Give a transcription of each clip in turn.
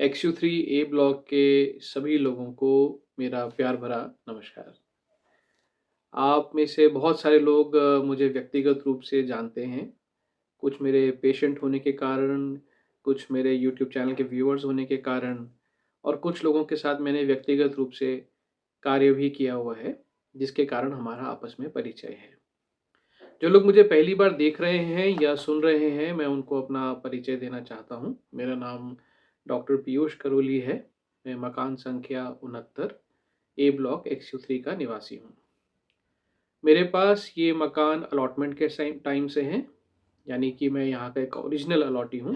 XU3 ए block के सभी लोगों को मेरा प्यार भरा नमस्कार। आप में से बहुत सारे लोग मुझे व्यक्तिगत रूप से जानते हैं। कुछ मेरे पेशेंट होने के कारण, कुछ मेरे यूट्यूब चैनल के व्यूअर्स होने के कारण और कुछ लोगों के साथ मैंने व्यक्तिगत रूप से कार्य भी किया हुआ है, जिसके कारण हमारा आपस में परिचय है। जो लोग मुझे पहली बार देख रहे हैं या सुन रहे हैं, मैं उनको अपना परिचय देना चाहता हूँ। मेरा नाम डॉक्टर पीयूष करोली है। मैं मकान संख्या 69 ए ब्लॉक XU3 का निवासी हूँ। मेरे पास ये मकान अलॉटमेंट के टाइम से हैं, यानी कि मैं यहाँ का एक ओरिजिनल अलॉटी हूँ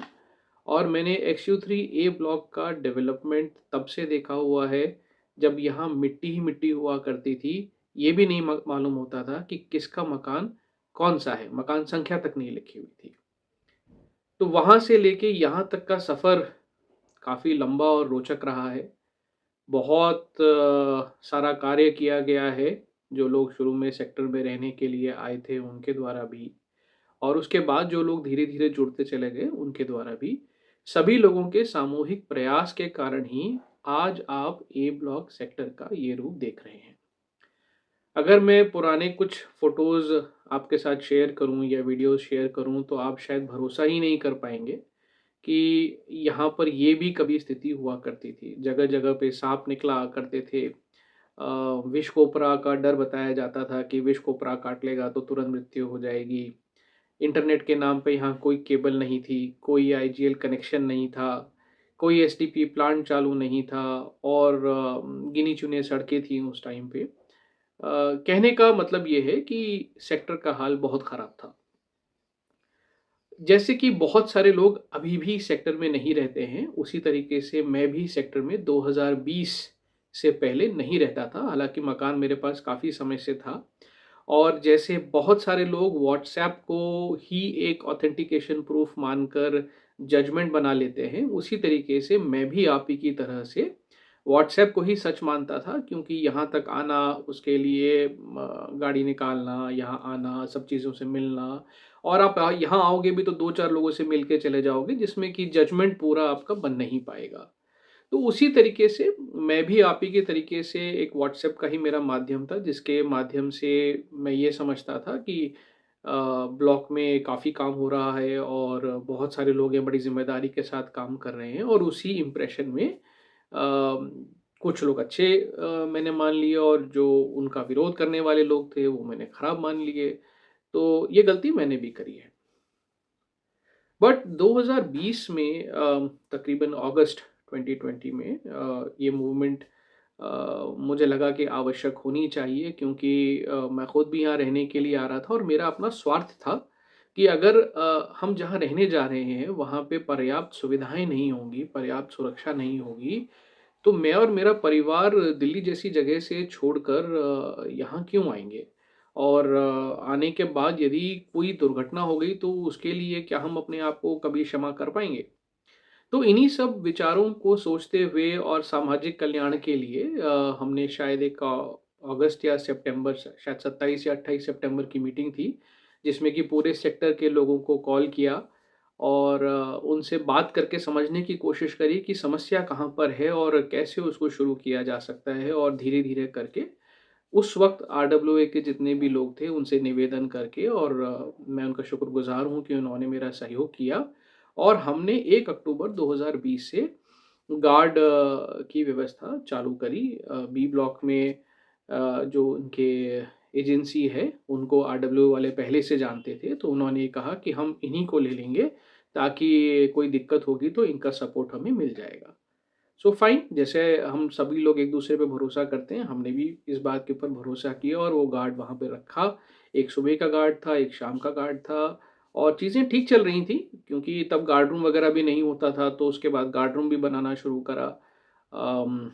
और मैंने XU3 ए ब्लॉक का डेवलपमेंट तब से देखा हुआ है, जब यहाँ मिट्टी ही मिट्टी हुआ करती थी। ये भी नहीं मालूम होता था कि किसका मकान कौन-सा है, मकान संख्या तक नहीं लिखी हुई थी। तो वहाँ से लेके यहाँ तक का सफ़र काफ़ी लंबा और रोचक रहा है। बहुत सारा कार्य किया गया है, जो लोग शुरू में सेक्टर में रहने के लिए आए थे उनके द्वारा भी और उसके बाद जो लोग धीरे-धीरे जुड़ते चले गए उनके द्वारा भी। सभी लोगों के सामूहिक प्रयास के कारण ही आज आप ए ब्लॉक सेक्टर का ये रूप देख रहे हैं। अगर मैं पुराने कुछ फ़ोटोज़ आपके साथ शेयर करूँ या वीडियोज़ शेयर करूँ तो आप शायद भरोसा ही नहीं कर पाएँगे कि यहाँ पर ये भी कभी स्थिति हुआ करती थी। जगह-जगह पे साँप निकला करते थे। विष कोपरा का डर बताया जाता था कि विष कोपरा काट लेगा तो तुरंत मृत्यु हो जाएगी। इंटरनेट के नाम पे यहाँ कोई केबल नहीं थी, कोई आईजीएल कनेक्शन नहीं था, कोई एसटीपी प्लांट चालू नहीं था और गिनी-चुनी सड़कें थी उस टाइम पे। कहने का मतलब ये है कि सेक्टर का हाल बहुत ख़राब था। जैसे कि बहुत सारे लोग अभी भी सेक्टर में नहीं रहते हैं, उसी तरीके से मैं भी सेक्टर में 2020 से पहले नहीं रहता था। हालाँकि मकान मेरे पास काफ़ी समय से था और जैसे बहुत सारे लोग व्हाट्सऐप को ही एक ऑथेंटिकेशन प्रूफ मानकर जजमेंट बना लेते हैं, उसी तरीके से मैं भी आप ही की तरह से व्हाट्सऐप को ही सच मानता था, क्योंकि यहाँ तक आना, उसके लिए गाड़ी निकालना, यहाँ आना, सब चीज़ों से मिलना और आप यहाँ आओगे भी तो 2-4 लोगों से मिल के चले जाओगे, जिसमें कि जजमेंट पूरा आपका बन नहीं पाएगा। तो उसी तरीके से मैं भी आप ही के तरीके से एक व्हाट्सएप का ही मेरा माध्यम था, जिसके माध्यम से मैं ये समझता था कि ब्लॉक में काफ़ी काम हो रहा है और बहुत सारे लोग हैं, बड़ी ज़िम्मेदारी के साथ काम कर रहे हैं और उसी इम्प्रेशन में कुछ लोग अच्छे मैंने मान लिए और जो उनका विरोध करने वाले लोग थे, वो मैंने खराब मान लिए। तो ये गलती मैंने भी करी है। बट 2020 में तकरीबन अगस्त 2020 में ये मूवमेंट मुझे लगा कि आवश्यक होनी चाहिए, क्योंकि मैं खुद भी यहाँ रहने के लिए आ रहा था और मेरा अपना स्वार्थ था कि अगर हम जहाँ रहने जा रहे हैं वहाँ पे पर्याप्त सुविधाएं नहीं होंगी, पर्याप्त सुरक्षा नहीं होगी, तो मैं और मेरा परिवार दिल्ली जैसी जगह से छोड़कर यहाँ क्यों आएँगे? और आने के बाद यदि कोई दुर्घटना हो गई तो उसके लिए क्या हम अपने आप को कभी क्षमा कर पाएँगे? तो इन्हीं सब विचारों को सोचते हुए और सामाजिक कल्याण के लिए हमने शायद एक अगस्त या सितंबर, शायद 27 या 28 सितंबर की मीटिंग थी, जिसमें कि पूरे सेक्टर के लोगों को कॉल किया और उनसे बात करके समझने की कोशिश करी कि समस्या कहाँ पर है और कैसे उसको शुरू किया जा सकता है और धीरे-धीरे करके उस वक़्त आरडब्ल्यूए के जितने भी लोग थे उनसे निवेदन करके और मैं उनका शुक्रगुज़ार हूँ कि उन्होंने मेरा सहयोग किया और हमने 1 अक्टूबर 2020 से गार्ड की व्यवस्था चालू करी। बी ब्लॉक में जो उनके एजेंसी है, उनको आरडब्ल्यूए वाले पहले से जानते थे, तो उन्होंने कहा कि हम इन्हीं को ले लेंगे, ताकि कोई दिक्कत होगी तो इनका सपोर्ट हमें मिल जाएगा। सो फाइन, जैसे हम सभी लोग एक-दूसरे पे भरोसा करते हैं, हमने भी इस बात के ऊपर भरोसा किया और वो गार्ड वहाँ पे रखा। एक सुबह का गार्ड था, एक शाम का गार्ड था और चीज़ें ठीक चल रही थी, क्योंकि तब गार्ड रूम वगैरह भी नहीं होता था, तो उसके बाद गार्ड रूम भी बनाना शुरू करा। अम,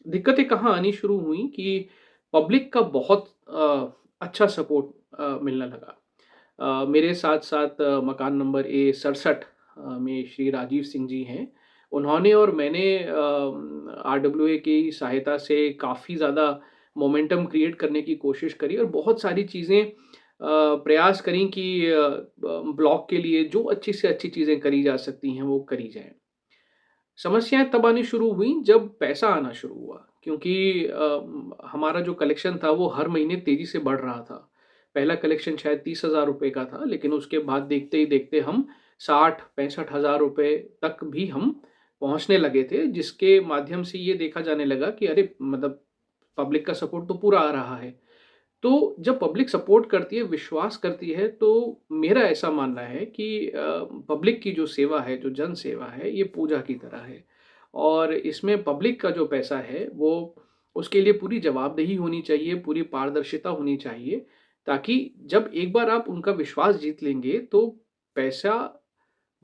दिक्कतें कहाँ आनी शुरू हुई कि पब्लिक का बहुत अच्छा सपोर्ट मिलने लगा। मेरे साथ-साथ मकान नंबर ए 67 में श्री राजीव सिंह जी हैं। उन्होंने और मैंने आरडब्ल्यूए की सहायता से काफ़ी ज़्यादा मोमेंटम क्रिएट करने की कोशिश करी और बहुत सारी चीज़ें प्रयास करी कि ब्लॉक के लिए जो अच्छी से अच्छी चीज़ें करी जा सकती हैं, वो करी जाएँ। समस्याएँ तब आनी शुरू हुई जब पैसा आना शुरू हुआ, क्योंकि हमारा जो कलेक्शन था वो हर महीने तेज़ी से बढ़ रहा था। पहला कलेक्शन शायद 30,000 रुपए का था, लेकिन उसके बाद देखते ही देखते हम 60-65 हज़ार रुपए तक भी हम पहुँचने लगे थे, जिसके माध्यम से ये देखा जाने लगा कि अरे! मतलब पब्लिक का सपोर्ट तो पूरा आ रहा है। तो जब पब्लिक सपोर्ट करती है, विश्वास करती है, तो मेरा ऐसा मानना है कि पब्लिक की जो सेवा है, जो जन सेवा है, ये पूजा की तरह है। और इसमें पब्लिक का जो पैसा है, वो उसके लिए पूरी जवाबदेही होनी चाहिए, पूरी पारदर्शिता होनी चाहिए, ताकि जब एक बार आप उनका विश्वास जीत लेंगे, तो पैसा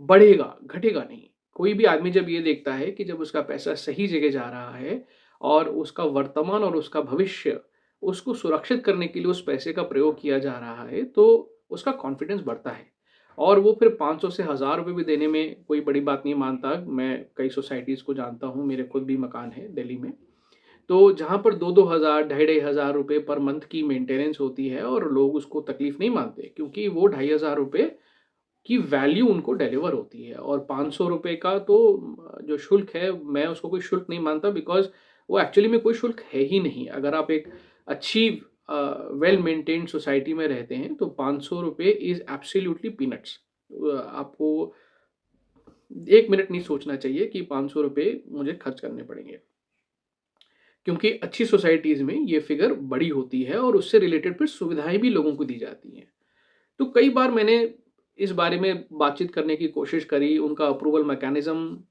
बढ़ेगा, घटेगा नहीं। कोई भी आदमी जब ये देखता है कि जब उसका पैसा सही जगह जा रहा है और उसका वर्तमान और उसका भविष्य, उसको सुरक्षित करने के लिए उस पैसे का प्रयोग किया जा रहा है, तो उसका कॉन्फिडेंस बढ़ता है। और वो फिर 500 से हज़ार रुपए भी देने में कोई बड़ी बात नहीं मानता। मैं कई सोसाइटीज़ को जानता हूँ, मेरे खुद भी मकान है दिल्ली में। तो जहाँ पर 2-2 हज़ार, ढाई-ढाई हज़ार रुपए पर मंथ की मेंटेनेंस होती है और लोग उसको तकलीफ नहीं मानते, क्योंकि वो ढाई हज़ार रुपए की वैल्यू उनको डिलीवर होती है। और 500 रुपए का तो जो शुल्क है, मैं उसको कोई शुल्क नहीं मानता, बिकॉज़ वो एक्चुअली में कोई शुल्क है ही नहीं। अगर आप एक अच्छी वेल मेंटेन्ड सोसाइटी में रहते हैं, तो 500 रुपए इज़ एब्सोल्यूटली पीनट्स। आपको 1 मिनट नहीं सोचना चाहिए कि 500 रुपए मुझे खर्च करने पड़ेंगे, क्योंकि अच्छी सोसाइटीज़ में ये फ़िगर बड़ी होती है और उससे रिलेटेड फिर सुविधाएँ भी लोगों को दी जाती हैं। तो कई बार मैंने इस बारे में बातचीत करने की कोशिश करी, उनका अप्रूवल मैकेनिज़्म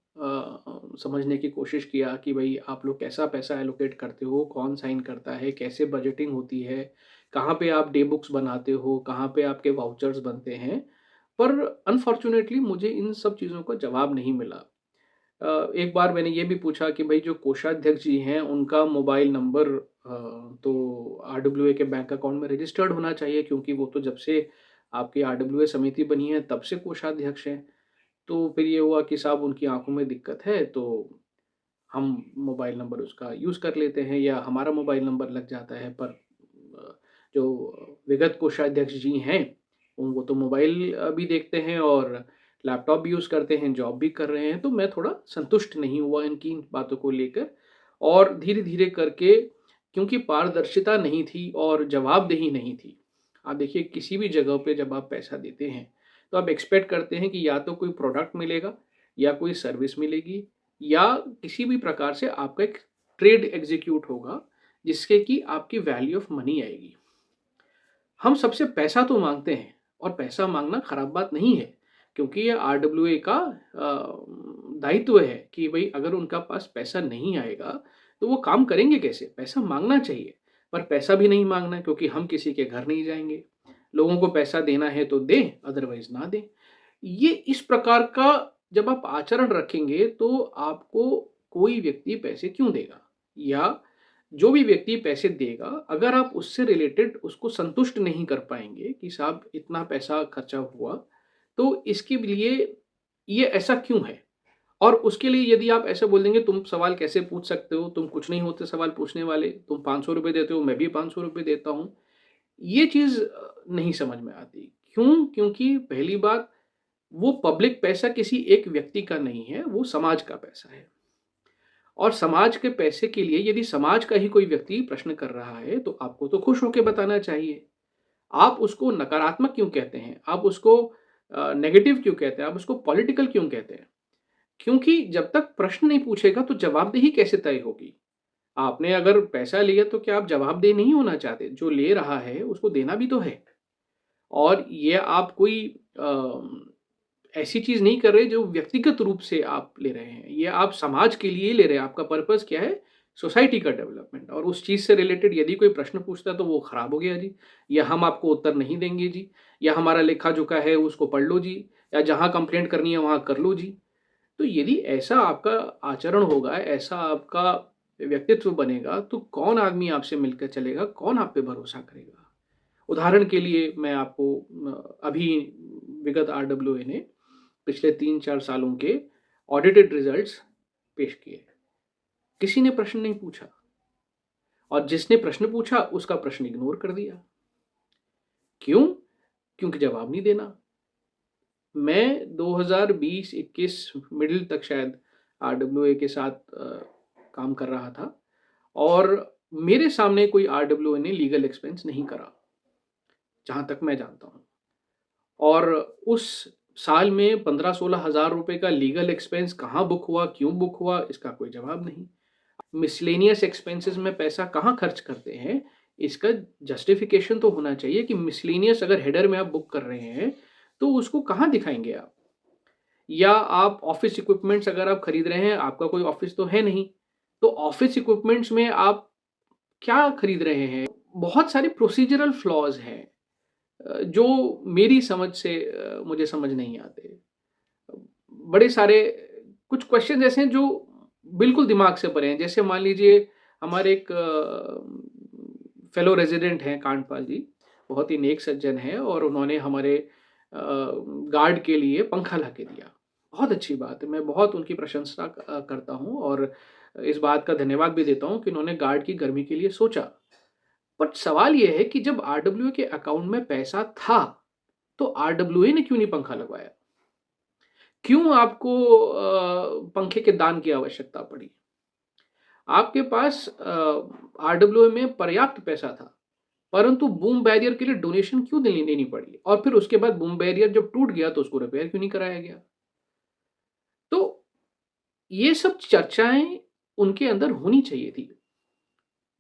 समझने की कोशिश किया कि भई आप लोग कैसा पैसा एलोकेट करते हो, कौन साइन करता है, कैसे बजटिंग होती है, कहाँ पे आप डे बुक्स बनाते हो, कहाँ पे आपके वाउचर्स बनते हैं। पर अनफॉर्च्यूनेटली मुझे इन सब चीज़ों का जवाब नहीं मिला। एक बार मैंने ये भी पूछा कि भई जो कोषाध्यक्ष जी हैं, उनका मोबाइल नंबर तो आरडब्ल्यूए के बैंक अकाउंट में रजिस्टर्ड होना चाहिए, क्योंकि वो तो जब से आपकी आरडब्ल्यूए समिति बनी है, तब से कोषाध्यक्ष हैं। तो फिर ये हुआ कि साहब उनकी आँखों में दिक्कत है, तो हम मोबाइल नंबर उसका यूज़ कर लेते हैं या हमारा मोबाइल नंबर लग जाता है। पर जो विगत कोषाध्यक्ष जी हैं, वो तो मोबाइल भी देखते हैं और लैपटॉप भी यूज़ करते हैं, जॉब भी कर रहे हैं। तो मैं थोड़ा संतुष्ट नहीं हुआ इनकी इन बातों को लेकर। और धीरे-धीरे करके, क्योंकि पारदर्शिता नहीं थी और जवाबदेही नहीं थी। आप देखिए, किसी भी जगह पे जब आप पैसा देते हैं, तो आप एक्सपेक्ट करते हैं कि या तो कोई प्रोडक्ट मिलेगा या कोई सर्विस मिलेगी या किसी भी प्रकार से आपका एक ट्रेड एग्ज़ीक्यूट होगा, जिससे कि आपकी वैल्यू ऑफ मनी आएगी। हम सबसे पैसा तो माँगते हैं और पैसा माँगना खराब बात नहीं है, क्योंकि ये आरडब्ल्यूए का दायित्व है कि भई अगर उनका पास पैसा नहीं आएगा, तो वो काम करेंगे कैसे? पैसा माँगना चाहिए, पर पैसा भी नहीं माँगना, क्योंकि हम किसी के घर नहीं जाएँगे। लोगों को पैसा देना है तो दें, अदरवाइज़ ना दें। ये इस प्रकार का जब आप आचरण रखेंगे, तो आपको कोई व्यक्ति पैसे क्यों देगा? या जो भी व्यक्ति पैसे देगा, अगर आप उससे रिलेटेड उसको संतुष्ट नहीं कर पाएँगे कि साहब इतना पैसा खर्चा हुआ, तो इसके लिए ये ऐसा क्यों है? और उसके लिए यदि आप ऐसे बोल देंगे, तुम सवाल कैसे पूछ सकते हो? तुम कुछ नहीं होते सवाल पूछने वाले, तुम 500 रुपए देते हो, मैं भी 500 रुपए देता हूँ। ये चीज़ नहीं समझ में आती। क्यों? क्योंकि पहली बात, वो पब्लिक पैसा किसी एक व्यक्ति का नहीं है, वो समाज का पैसा है। और समाज के पैसे के लिए यदि समाज का ही कोई व्यक्ति प्रश्न कर रहा है, तो आपको तो खुश होके बताना चाहिए। आप उसको नकारात्मक क्यों कहते हैं? आप उसको नेगेटिव क्यों कहते हैं? आप उसको पॉलिटिकल क्यों कहते हैं? क्योंकि जब तक प्रश्न नहीं पूछेगा, तो जवाबदेही कैसे तय होगी? आपने अगर पैसा लिया, तो क्या आप जवाबदेह नहीं होना चाहते? जो ले रहा है उसको देना भी तो है। और ये आप कोई ऐसी चीज़ नहीं कर रहे जो व्यक्तिगत रूप से आप ले रहे हैं। ये आप समाज के लिए ले रहे हैं। आपका पर्पज़ क्या है? सोसाइटी का डेवलपमेंट। और उस चीज़ से रिलेटेड यदि कोई प्रश्न पूछता है, तो वो खराब हो गया जी, या हम आपको उत्तर नहीं देंगे जी, या हमारा लेखा-जोखा है उसको पढ़ लो जी, या जहाँ कंप्लेंट करनी है वहाँ कर लो जी। तो यदि ऐसा आपका आचरण होगा, ऐसा आपका व्यक्तित्व बनेगा, तो कौन आदमी आपसे मिलकर चलेगा? कौन आप पे भरोसा करेगा? उदाहरण के लिए मैं आपको अभी विगत आरडब्ल्यूए ने पिछले 3-4 सालों के ऑडिटेड रिजल्ट्स पेश किए। किसी ने प्रश्न नहीं पूछा, और जिसने प्रश्न पूछा उसका प्रश्न इग्नोर कर दिया। क्यों? क्योंकि जवाब नहीं देना। मैं 2020-21 मिडल तक शायद आरडब्ल्यूए के साथ काम कर रहा था और मेरे सामने कोई आरडब्ल्यूए ने लीगल एक्सपेंस नहीं करा, जहाँ तक मैं जानता हूँ। और उस साल में 15-16 हज़ार रुपए का लीगल एक्सपेंस कहाँ बुक हुआ, क्यों बुक हुआ, इसका कोई जवाब नहीं। मिसलेनियस एक्सपेंसेस में पैसा कहाँ खर्च करते हैं, इसका जस्टिफिकेशन तो होना चाहिए कि मिसलेनियस अगर हेडर में आप बुक कर रहे हैं, तो उसको कहाँ दिखाएँगे आप? या आप ऑफ़िस इक्विपमेंट्स अगर आप खरीद रहे हैं, आपका कोई ऑफ़िस तो है नहीं, तो ऑफ़िस इक्विपमेंट्स में आप क्या खरीद रहे हैं? बहुत सारे प्रोसीजरल फ्लॉज़ हैं जो मेरी समझ से मुझे समझ नहीं आते। बड़े सारे कुछ क्वेश्चन ऐसे हैं जो बिल्कुल दिमाग से परे हैं। जैसे मान लीजिए हमारे एक फेलो रेज़िडेंट हैं कांडपाल जी, बहुत ही नेक सज्जन हैं और उन्होंने हमारे गार्ड के लिए पंखा ला के दिया। बहुत अच्छी बात है, मैं बहुत उनकी प्रशंसा करता हूँ और इस बात का धन्यवाद भी देता हूँ कि उन्होंने गार्ड की गर्मी के लिए सोचा। बट सवाल ये है कि जब आरडब्ल्यूए के अकाउंट में पैसा था, तो आरडब्ल्यूए ने क्यों नहीं पंखा लगवाया? क्यों आपको पंखे के दान की आवश्यकता पड़ी? आपके पास आरडब्ल्यूए में पर्याप्त पैसा था, परंतु बूम बैरियर के लिए डोनेशन क्यों देनी पड़ी? और फिर उसके बाद बूम बैरियर जब टूट गया तो उसको रिपेयर क्यों नहीं कराया गया? तो ये सब चर्चाएँ उनके अंदर होनी चाहिए थी,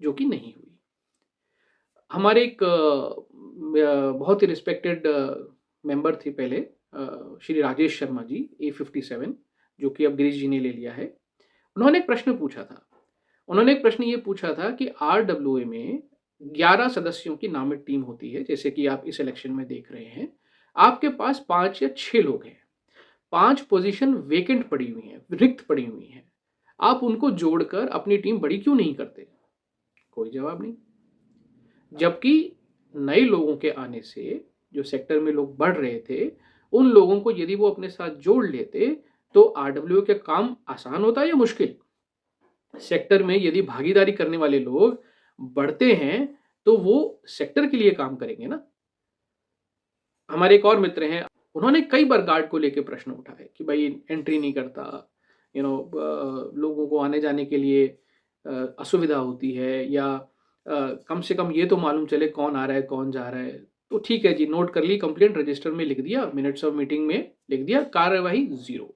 जो कि नहीं हुई। हमारे एक बहुत ही रिस्पेक्टेड मेंबर थे पहले, श्री राजेश शर्मा जी, A57, जो कि अब गिरीश जी ने ले लिया है। उन्होंने एक प्रश्न पूछा था। उन्होंने एक प्रश्न ये पूछा था कि आरडब्ल्यूए में 11 सदस्यों की नामित टीम होती है, जैसे कि आप इस इलेक्शन में देख रहे हैं। आपके पास 5 या 6 लोग हैं। 5 पोज़ीशन वेकेंट पड़ी हुई हैं, रिक्त पड़ी हुई हैं। आप उनको जोड़कर अपनी टीम बड़ी क्यों नहीं करते? कोई जवाब नहीं। जबकि नए लोगों के आने से जो सेक्टर में लोग बढ़ रहे थे, उन लोगों को यदि वो अपने साथ जोड़ लेते, तो आरडब्ल्यूए का काम आसान होता या मुश्किल? सेक्टर में यदि भागीदारी करने वाले लोग बढ़ते हैं, तो वो सेक्टर के लिए काम करेंगे ना। हमारे एक और मित्र हैं, उन्होंने कई बार गार्ड को लेके प्रश्न उठाए कि भाई एंट्री नहीं करता, लोगों को आने जाने के लिए असुविधा होती है, या कम से कम ये तो मालूम चले कौन आ रहा है कौन जा रहा है। तो ठीक है जी, नोट कर ली, कंप्लेंट रजिस्टर में लिख दिया, मिनट्स ऑफ मीटिंग में लिख दिया, कार्यवाही जीरो।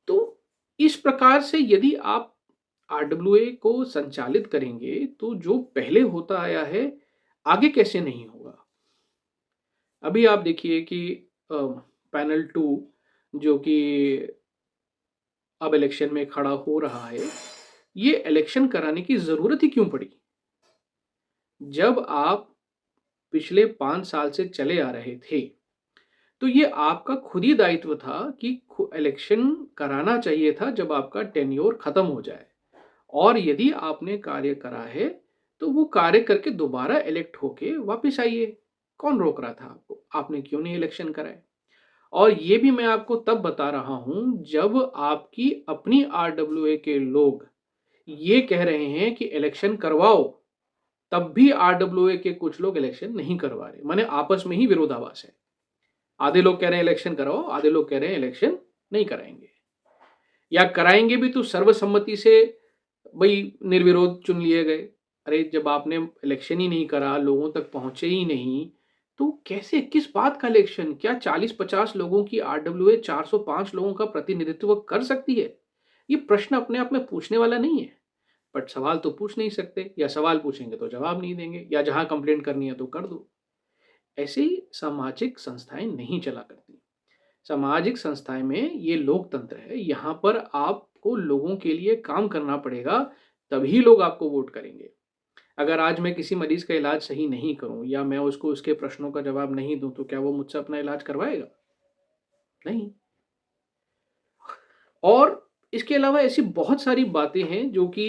तो इस प्रकार से यदि आप आरडब्ल्यूए को संचालित करेंगे, तो जो पहले होता आया है, आगे कैसे नहीं होगा? अभी आप देखिए कि पैनल 2 जो कि अब इलेक्शन में खड़ा हो रहा है, ये इलेक्शन कराने की ज़रूरत ही क्यों पड़ी? जब आप पिछले 5 साल से चले आ रहे थे, तो ये आपका खुद ही दायित्व था कि इलेक्शन कराना चाहिए था जब आपका टेन्योर खत्म हो जाए। और यदि आपने कार्य करा है, तो वो कार्य करके दोबारा इलेक्ट होके वापस आइए। कौन रोक रहा था आपको? आपने क्यों नहीं इलेक्शन कराए? और ये भी मैं आपको तब बता रहा हूँ, जब आपकी अपनी आरडब्ल्यूए के लोग ये कह रहे हैं कि इलेक्शन करवाओ, तब भी आरडब्ल्यूए के कुछ लोग इलेक्शन नहीं करवा रहे। माने आपस में ही विरोधाभास है। आधे लोग कह रहे हैं इलेक्शन कराओ, आधे लोग कह रहे हैं इलेक्शन नहीं कराएंगे, या कराएंगे भी तो सर्वसम्मति से, भाई निर्विरोध चुन लिए गए। अरे जब आपने इलेक्शन ही नहीं करा, लोगों तक पहुंचे ही नहीं, तो कैसे, किस बात का इलेक्शन? क्या 40-50 लोगों की आरडब्ल्यूए 405 लोगों का प्रतिनिधित्व कर सकती है? ये प्रश्न अपने आप में पूछने वाला नहीं है। बट सवाल तो पूछ नहीं सकते, या सवाल पूछेंगे तो जवाब नहीं देंगे, या जहां कंप्लेंट करनी है तो कर दो। ऐसे ही सामाजिक संस्थाएं नहीं चला करती। सामाजिक संस्थाएं में ये लोकतंत्र है, यहाँ पर आपको लोगों के लिए काम करना पड़ेगा, तभी लोग आपको वोट करेंगे। अगर आज मैं किसी मरीज का इलाज सही नहीं करूं, या मैं उसको उसके प्रश्नों का जवाब नहीं दूं, तो क्या वो मुझसे अपना इलाज करवाएगा? नहीं। और इसके अलावा ऐसी बहुत सारी बातें हैं जो कि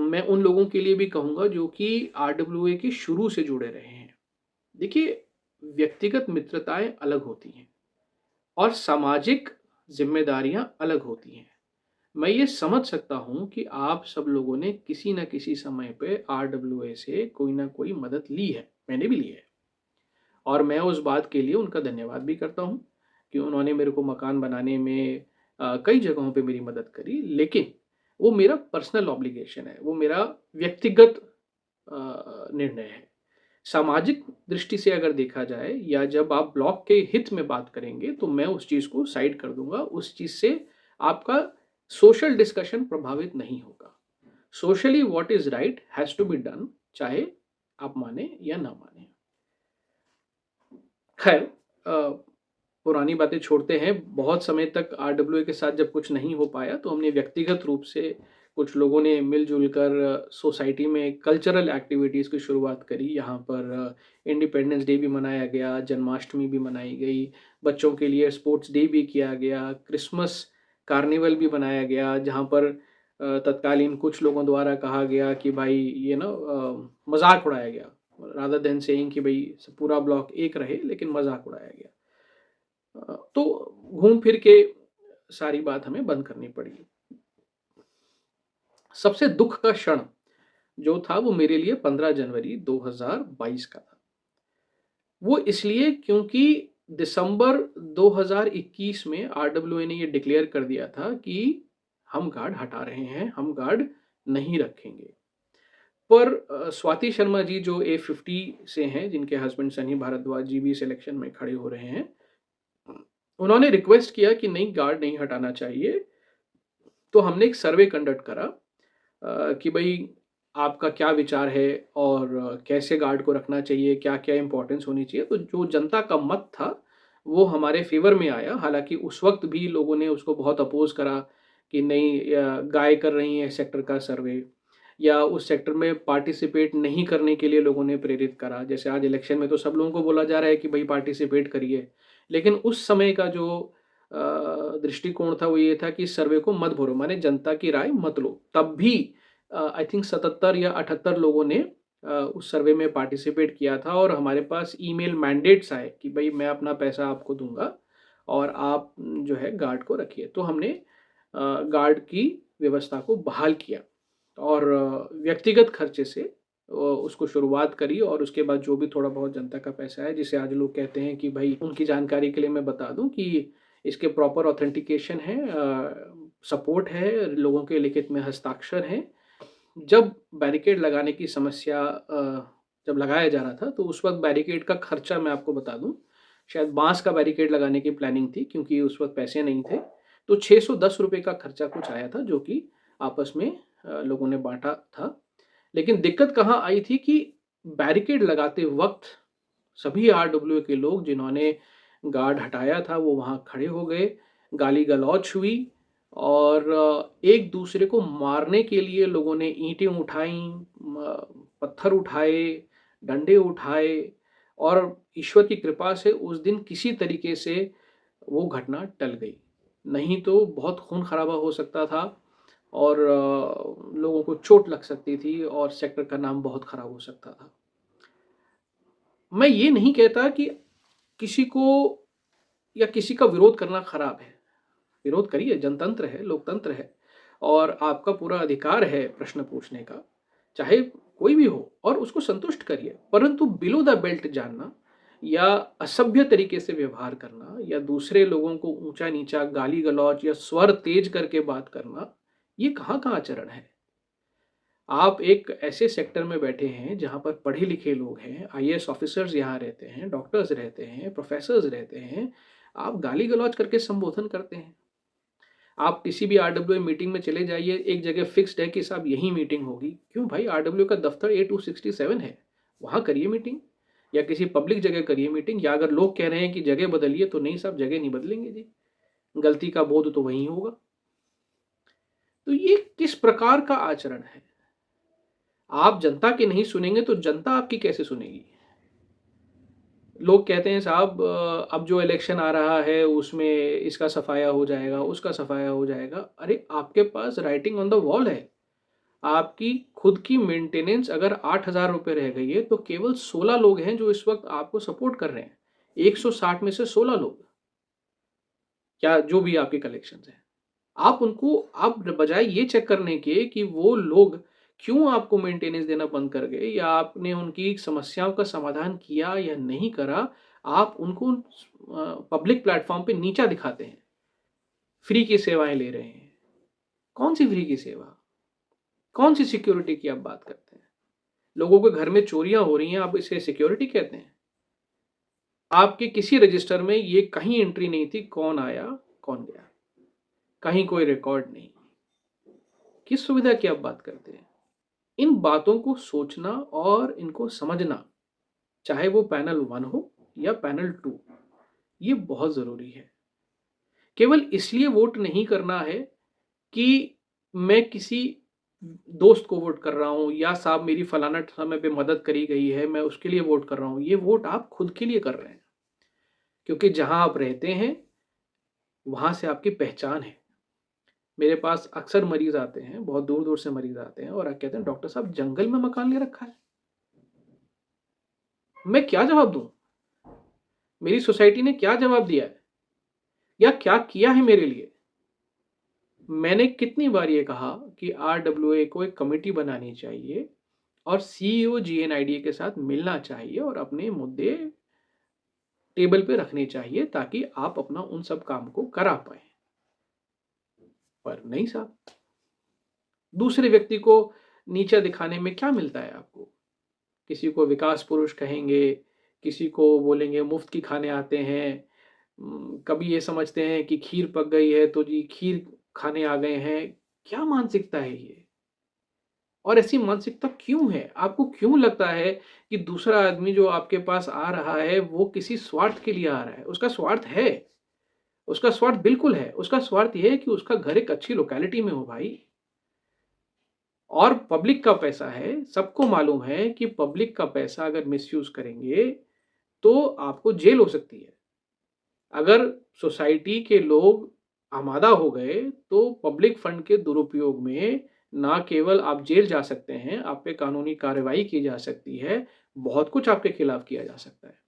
मैं उन लोगों के लिए भी कहूंगा जो कि आरडब्ल्यूए के शुरू से जुड़े रहे हैं। देखिए, व्यक्तिगत मित्रताएं अलग होती हैं और सामाजिक जिम्मेदारियां अलग होती हैं। मैं ये समझ सकता हूं कि आप सब लोगों ने किसी न किसी समय पे आरडब्ल्यूए से कोई ना कोई मदद ली है, मैंने भी ली है, और मैं उस बात के लिए उनका धन्यवाद भी करता हूं कि उन्होंने मेरे को मकान बनाने में कई जगहों पे मेरी मदद करी, लेकिन वो मेरा पर्सनल ऑब्लिगेशन है, वो मेरा व्यक्तिगत निर्णय है। सामाजिक दृष्टि से अगर देखा जाए या जब आप ब्लॉक के हित में बात करेंगे, तो मैं उस चीज़ को साइड कर दूँगा। उस चीज़ से आपका सोशल डिस्कशन प्रभावित नहीं होगा। Socially what is right has to be done, चाहे आप माने या ना माने। खैर, पुरानी बातें छोड़ते हैं। बहुत समय तक आरडब्ल्यूए के साथ जब कुछ नहीं हो पाया, तो हमने व्यक्तिगत रूप से कुछ लोगों ने मिल-जुल कर सोसाइटी में कल्चरल एक्टिविटीज़ की शुरुआत करी। यहाँ पर इंडिपेंडेंस डे भी मनाया गया, जन्माष्टमी भी मनाई गई, बच्चों के लिए स्पोर्ट्स डे भी किया गया, क्रिसमस कार्निवल भी बनाया गया, जहाँ पर तत्कालीन कुछ लोगों द्वारा कहा गया कि भाई ये ना मज़ाक उड़ाया गया। रादर देन सेइंग कि भई पूरा ब्लॉक एक रहे, लेकिन मज़ाक उड़ाया गया। तो घूम फिर के सारी बात हमें बंद करनी पड़ी। सबसे दुःख का क्षण जो था वो मेरे लिए 15 जनवरी 2022 का था। वो इसलिए क्योंकि दिसंबर 2021 में आरडब्ल्यूए ने ये डिक्लेयर कर दिया था कि हम गार्ड हटा रहे हैं, हम गार्ड नहीं रखेंगे। पर स्वाति शर्मा जी जो A50 से हैं, जिनके हस्बैंड सनी भारद्वाज जी भी सिलेक्शन में खड़े हो रहे हैं, उन्होंने रिक्वेस्ट किया कि नहीं, गार्ड नहीं हटाना चाहिए। तो हमने एक सर्वे कंडक्ट करा कि भाई आपका क्या विचार है और कैसे गार्ड को रखना चाहिए, क्या-क्या इम्पोर्टेंस होनी चाहिए। तो जो जनता का मत था, वो हमारे फ़ेवर में आया। हालाँकि उस वक़्त भी लोगों ने उसको बहुत अपोज़ करा कि नहीं, गाय कर रही हैं सेक्टर का सर्वे, या उस सेक्टर में पार्टिसिपेट नहीं करने के लिए लोगों ने प्रेरित करा। जैसे आज इलेक्शन में तो सब लोगों को बोला जा रहा है कि भाई पार्टिसिपेट करिए। लेकिन उस समय का जो दृष्टिकोण था वो ये था कि सर्वे को मत भरो, माने जनता की राय मत लो। तब भी आई थिंक 77 या 78 लोगों ने उस सर्वे में पार्टिसिपेट किया था और हमारे पास ईमेल मैंडेट्स आए कि भाई मैं अपना पैसा आपको दूंगा और आप जो है गार्ड को रखिए। तो हमने गार्ड की व्यवस्था को बहाल किया और व्यक्तिगत खर्चे से उसको शुरुआत करी। और उसके बाद जो भी थोड़ा बहुत जनता का पैसा है, जिसे आज लोग कहते हैं कि भाई, उनकी जानकारी के लिए मैं बता दूं कि इसके प्रॉपर ऑथेंटिकेशन है, सपोर्ट है, लोगों के लिखित में हस्ताक्षर हैं। जब बैरिकेड लगाने की समस्या जब लगाया जा रहा था, तो उस वक्त बैरिकेड का खर्चा मैं आपको बता दूं, शायद बांस का बैरिकेड लगाने की प्लानिंग थी, क्योंकि उस वक्त पैसे नहीं थे। तो 610 रुपये का खर्चा कुछ आया था, जो कि आपस में लोगों ने बांटा था। लेकिन दिक्कत कहाँ आई थी कि बैरिकेड लगाते वक्त सभी आरडब्ल्यू के लोग जिन्होंने गार्ड हटाया था, वो वहाँ खड़े हो गए, गाली गलौच हुई और एक दूसरे को मारने के लिए लोगों ने ईंटें उठाई, पत्थर उठाए, डंडे उठाए। और ईश्वर की कृपा से उस दिन किसी तरीके से वो घटना टल गई, नहीं तो बहुत खून खराबा हो सकता था और लोगों को चोट लग सकती थी और सेक्टर का नाम बहुत खराब हो सकता था। मैं ये नहीं कहता कि किसी को या किसी का विरोध करना खराब है। विरोध करिए, जनतंत्र है, लोकतंत्र है और आपका पूरा अधिकार है प्रश्न पूछने का, चाहे कोई भी हो, और उसको संतुष्ट करिए। परंतु बिलो द बेल्ट जानना या असभ्य तरीके से व्यवहार करना या दूसरे लोगों को ऊंचा नीचा गाली गलौज या स्वर तेज करके बात करना, ये कहाँ का आचरण है। आप एक ऐसे सेक्टर में बैठे हैं जहाँ पर पढ़े लिखे लोग हैं, आईएएस ऑफिसर्स यहाँ रहते हैं, डॉक्टर्स रहते हैं, प्रोफेसर्स रहते हैं, आप गाली गलौज करके संबोधन करते हैं। आप किसी भी आरडब्ल्यू मीटिंग में चले जाइए, एक जगह फिक्स्ड है कि साहब यही मीटिंग होगी। क्यों भाई, आरडब्ल्यू का दफ्तर A267 है, वहाँ करिए मीटिंग, या किसी पब्लिक जगह करिए मीटिंग। या अगर लोग कह रहे हैं कि जगह बदलिए, तो नहीं साहब, जगह नहीं बदलेंगे जी, गलती का बोध तो वहीं होगा। तो ये किस प्रकार का आचरण है। आप जनता की नहीं सुनेंगे तो जनता आपकी कैसे सुनेगी। लोग कहते हैं साहब अब जो इलेक्शन आ रहा है उसमें इसका सफाया हो जाएगा, उसका सफाया हो जाएगा। अरे आपके पास राइटिंग ऑन द वॉल है। आपकी खुद की मेंटेनेंस अगर 8,000 रुपये रह गई है, तो केवल 16 लोग हैं जो इस वक्त आपको सपोर्ट कर रहे हैं। 160 में से 16 लोग, क्या जो भी आपके कलेक्शन है, आप उनको, आप बजाय ये चेक करने के कि वो लोग क्यों आपको मेंटेनेंस देना बंद कर गए या आपने उनकी समस्याओं का समाधान किया या नहीं करा, आप उनको पब्लिक प्लेटफॉर्म पे नीचा दिखाते हैं। फ्री की सेवाएं ले रहे हैं। कौन सी फ्री की सेवा? कौन सी सिक्योरिटी की आप बात करते हैं? लोगों के घर में चोरियां हो रही हैं, आप इसे सिक्योरिटी कहते हैं? आपके किसी रजिस्टर में ये कहीं एंट्री नहीं थी, कौन आया कौन गया, कहीं कोई रिकॉर्ड नहीं। किस सुविधा की आप बात करते हैं? इन बातों को सोचना और इनको समझना, चाहे वो पैनल 1 हो या पैनल 2, ये बहुत जरूरी है। केवल इसलिए वोट नहीं करना है कि मैं किसी दोस्त को वोट कर रहा हूं या साहब मेरी फलाना समय पे मदद करी गई है, मैं उसके लिए वोट कर रहा हूं। ये वोट आप खुद के लिए कर रहे हैं, क्योंकि जहां आप रहते हैं वहां से आपकी पहचान है। मेरे पास अक्सर मरीज आते हैं, बहुत दूर दूर से मरीज आते हैं और कहते हैं डॉक्टर साहब जंगल में मकान ले रखा है। मैं क्या जवाब दूं? मेरी सोसाइटी ने क्या जवाब दिया है या क्या किया है मेरे लिए? मैंने कितनी बार ये कहा कि आरडब्ल्यूए को एक कमेटी बनानी चाहिए और सीईओ जीएनआईडीए के साथ मिलना चाहिए और अपने मुद्दे टेबल पे रखने चाहिए ताकि आप अपना उन सब काम को करा पाए। पर नहीं साहब, दूसरे व्यक्ति को नीचा दिखाने में क्या मिलता है आपको? किसी को विकास पुरुष कहेंगे, किसी को बोलेंगे मुफ्त की खाने आते हैं, कभी ये समझते हैं कि खीर पक गई है तो जी खीर खाने आ गए हैं। क्या मानसिकता है ये? और ऐसी मानसिकता क्यों है? आपको क्यों लगता है कि दूसरा आदमी जो आपके पास आ रहा है वो किसी स्वार्थ के लिए आ रहा है? उसका स्वार्थ है, उसका स्वार्थ बिल्कुल है। उसका स्वार्थ ये है कि उसका घर एक अच्छी लोकेलिटी में हो भाई। और पब्लिक का पैसा है, सबको मालूम है कि पब्लिक का पैसा अगर मिसयूज करेंगे तो आपको जेल हो सकती है। अगर सोसाइटी के लोग आमादा हो गए तो पब्लिक फंड के दुरुपयोग में ना केवल आप जेल जा सकते हैं, आप पे कानूनी कार्रवाई की जा सकती है, बहुत कुछ आपके खिलाफ किया जा सकता है।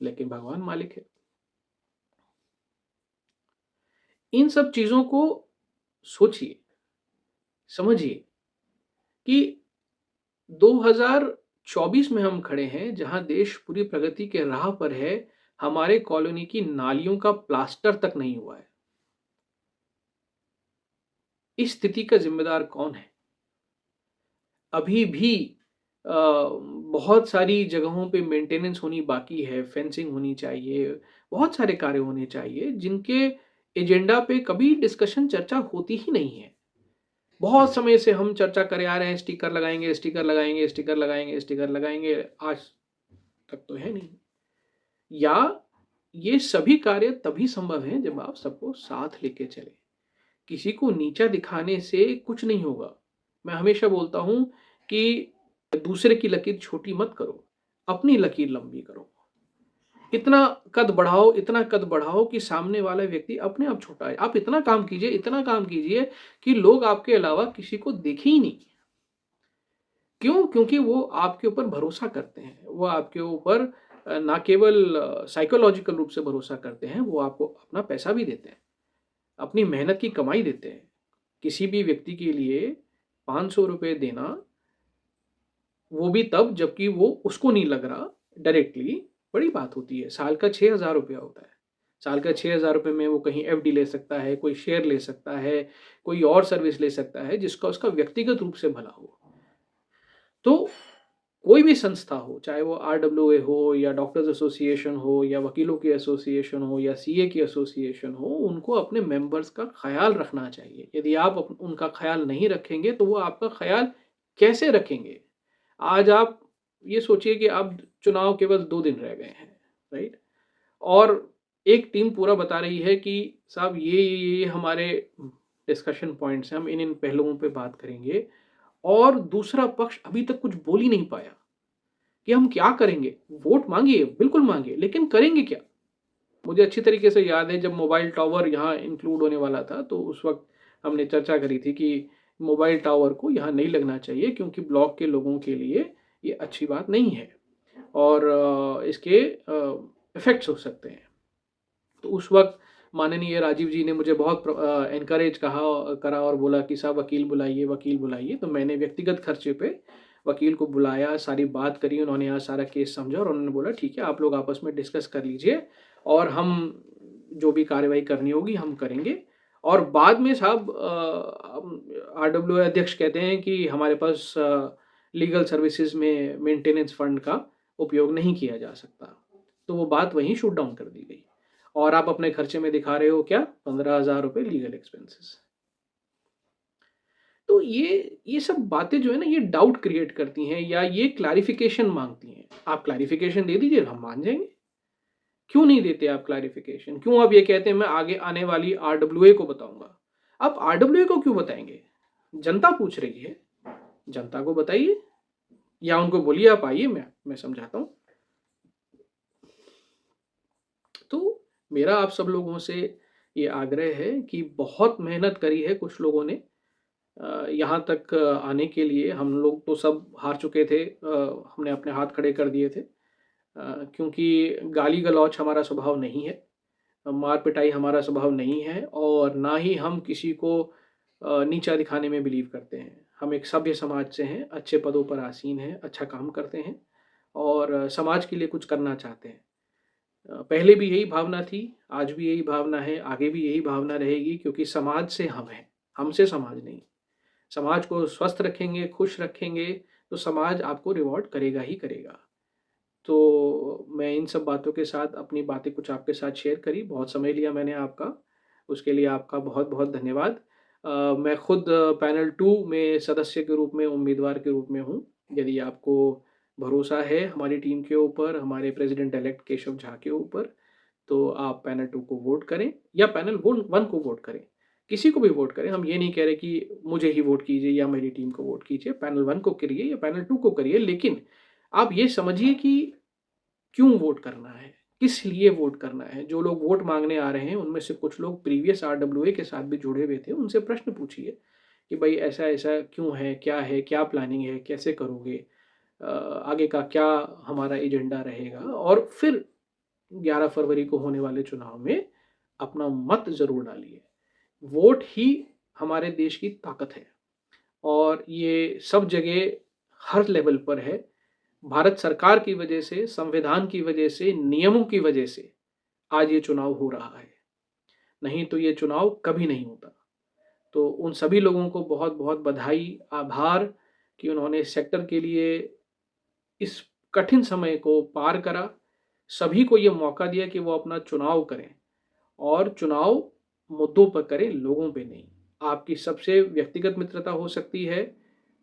लेकिन भगवान मालिक है। इन सब चीजों को सोचिए, समझिए कि 2024 में हम खड़े हैं जहां देश पूरी प्रगति के राह पर है। हमारे कॉलोनी की नालियों का प्लास्टर तक नहीं हुआ है। इस स्थिति का जिम्मेदार कौन है? अभी भी बहुत सारी जगहों पे मेंटेनेंस होनी बाकी है, फेंसिंग होनी चाहिए, बहुत सारे कार्य होने चाहिए जिनके एजेंडा पे कभी डिस्कशन चर्चा होती ही नहीं है। बहुत समय से हम चर्चा करे आ रहे हैं, स्टिकर लगाएंगे, स्टिकर लगाएंगे, स्टिकर लगाएंगे, स्टिकर लगाएंगे, आज तक तो है नहीं। या ये सभी कार्य तभी संभव है जब आप सबको साथ लेके चले। किसी को नीचा दिखाने से कुछ नहीं होगा। मैं हमेशा बोलता हूं कि दूसरे की लकीर छोटी मत करो, अपनी लकीर लंबी करो। इतना कद बढ़ाओ, इतना कद बढ़ाओ कि सामने वाला व्यक्ति अपने आप छोटा है। आप इतना काम कीजिए, इतना काम कीजिए कि लोग आपके अलावा किसी को देखे ही नहीं। क्यों? क्योंकि वो आपके ऊपर भरोसा करते हैं। वो आपके ऊपर ना केवल साइकोलॉजिकल रूप से भरोसा करते हैं, वो आपको अपना पैसा भी देते हैं, अपनी मेहनत की कमाई देते हैं। किसी भी व्यक्ति के लिए 500 रुपए देना, वो भी तब जबकि वो उसको नहीं लग रहा डायरेक्टली, बड़ी बात होती है। साल का 6,000 रुपया होता है। साल का 6,000 रुपये में वो कहीं एफडी ले सकता है, कोई शेयर ले सकता है, कोई और सर्विस ले सकता है जिसका उसका व्यक्तिगत रूप से भला हो। तो कोई भी संस्था हो, चाहे वो आरडब्ल्यूए हो या डॉक्टर्स एसोसिएशन हो या वकीलों की एसोसिएशन हो या सीए की एसोसिएशन हो, उनको अपने मेंबर्स का ख्याल रखना चाहिए। यदि आप उनका ख्याल नहीं रखेंगे तो वो आपका ख्याल कैसे रखेंगे? आज आप ये सोचिए कि अब चुनाव केवल 2 दिन रह गए हैं, राइट? और एक टीम पूरा बता रही है कि साहब ये हमारे डिस्कशन पॉइंट्स हैं, हम इन पहलुओं पे बात करेंगे। और दूसरा पक्ष अभी तक कुछ बोल ही नहीं पाया कि हम क्या करेंगे। वोट मांगिए, बिल्कुल मांगिए, लेकिन करेंगे क्या? मुझे अच्छी तरीके से याद है जब मोबाइल टावर यहाँ इंक्लूड होने वाला था तो उस वक्त हमने चर्चा करी थी कि मोबाइल टावर को यहाँ नहीं लगना चाहिए क्योंकि ब्लॉक के लोगों के लिए ये अच्छी बात नहीं है और इसके इफेक्ट्स हो सकते हैं। तो उस वक्त माननीय राजीव जी ने मुझे बहुत एनकरेज करा और बोला कि साहब वकील बुलाइए, वकील बुलाइए। तो मैंने व्यक्तिगत खर्चे पे वकील को बुलाया, सारी बात करी, उन्होंने यहाँ सारा केस समझा और उन्होंने बोला ठीक है, आप लोग आपस में डिस्कस कर लीजिए और हम जो भी कार्रवाई करनी होगी हम करेंगे। और बाद में साहब आरडब्ल्यूए अध्यक्ष कहते हैं कि हमारे पास लीगल सर्विसेज में मेंटेनेंस फंड का उपयोग नहीं किया जा सकता, तो वो बात वहीं शूट डाउन कर दी गई और आप अपने खर्चे में दिखा रहे हो क्या 15,000 रुपये लीगल एक्सपेंसेस। तो ये सब बातें जो है ना, ये डाउट क्रिएट करती हैं या ये क्लैरिफिकेशन मांगती हैं। आप क्लैरिफिकेशन दे दीजिए, हम मान जाएंगे। क्यों नहीं देते आप क्लैरिफिकेशन? क्यों आप ये कहते हैं मैं आगे आने वाली आरडब्ल्यूए को बताऊंगा? आप आरडब्ल्यूए को क्यों बताएंगे? जनता पूछ रही है, जनता को बताइए या उनको बोलिए आप आइए, मैं समझाता हूं। तो मेरा आप सब लोगों से ये आग्रह है कि बहुत मेहनत करी है कुछ लोगों ने यहाँ तक आने के लिए। हम लोग तो सब हार चुके थे, हमने अपने हाथ खड़े कर दिए थे, क्योंकि गाली गलौच हमारा स्वभाव नहीं है, मार पिटाई हमारा स्वभाव नहीं है और ना ही हम किसी को नीचा दिखाने में बिलीव करते हैं। हम एक सभ्य समाज से हैं, अच्छे पदों पर आसीन हैं, अच्छा काम करते हैं और समाज के लिए कुछ करना चाहते हैं। पहले भी यही भावना थी, आज भी यही भावना है, आगे भी यही भावना रहेगी, क्योंकि समाज से हम हैं, हमसे समाज नहीं। समाज को स्वस्थ रखेंगे, खुश रखेंगे, तो समाज आपको रिवॉर्ड करेगा ही करेगा। तो मैं इन सब बातों के साथ अपनी बातें कुछ आपके साथ शेयर करी। बहुत समय लिया मैंने आपका, उसके लिए आपका बहुत-बहुत धन्यवाद। मैं खुद पैनल 2 में सदस्य के रूप में, उम्मीदवार के रूप में हूँ। यदि आपको भरोसा है हमारी टीम के ऊपर, हमारे प्रेज़िडेंट इलेक्ट केशव झा के ऊपर, तो आप पैनल 2 को वोट करें या पैनल 1 को वोट करें। किसी को भी वोट करें, हम ये नहीं कह रहे कि मुझे ही वोट कीजिए या मेरी टीम को वोट कीजिए। पैनल 1 को करिए या पैनल 2 को करिए, लेकिन आप ये समझिए कि क्यों वोट करना है, किस लिए वोट करना है। जो लोग वोट मांगने आ रहे हैं उनमें से कुछ लोग प्रीवियस आरडब्ल्यूए के साथ भी जुड़े हुए थे, उनसे प्रश्न पूछिए कि भाई ऐसा ऐसा क्यों है, क्या प्लानिंग है, कैसे करोगे, आगे का क्या हमारा एजेंडा रहेगा। और फिर 11 फरवरी को होने वाले चुनाव में अपना मत जरूर डालिए। वोट ही हमारे देश की ताकत है और ये सब जगह हर लेवल पर है। भारत सरकार की वजह से, संविधान की वजह से, नियमों की वजह से आज ये चुनाव हो रहा है, नहीं तो ये चुनाव कभी नहीं होता। तो उन सभी लोगों को बहुत बहुत बधाई, आभार कि उन्होंने सेक्टर के लिए इस कठिन समय को पार करा, सभी को ये मौका दिया कि वो अपना चुनाव करें और चुनाव मुद्दों पर करें, लोगों पे नहीं। आपकी सबसे व्यक्तिगत मित्रता हो सकती है,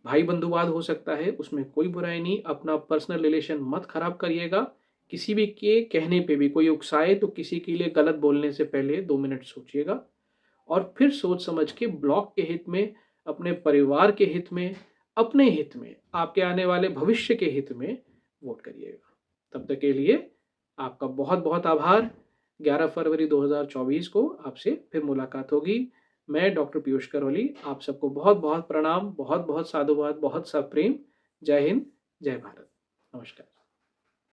भाई बंधुवाद हो सकता है, उसमें कोई बुराई नहीं। अपना पर्सनल रिलेशन मत खराब करिएगा। किसी भी के कहने पे भी कोई उकसाए तो किसी के लिए गलत बोलने से पहले 2 मिनट सोचिएगा और फिर सोच समझ के ब्लॉक के हित में, अपने परिवार के हित में, अपने हित में, आपके आने वाले भविष्य के हित में वोट करिएगा। तब तक के लिए आपका बहुत बहुत आभार। 11 फरवरी 2024 को आपसे फिर मुलाकात होगी। मैं डॉक्टर पीयूष करौली आप सबको बहुत बहुत प्रणाम, बहुत बहुत साधुवाद, बहुत सा प्रेम। जय हिंद, जय भारत। नमस्कार।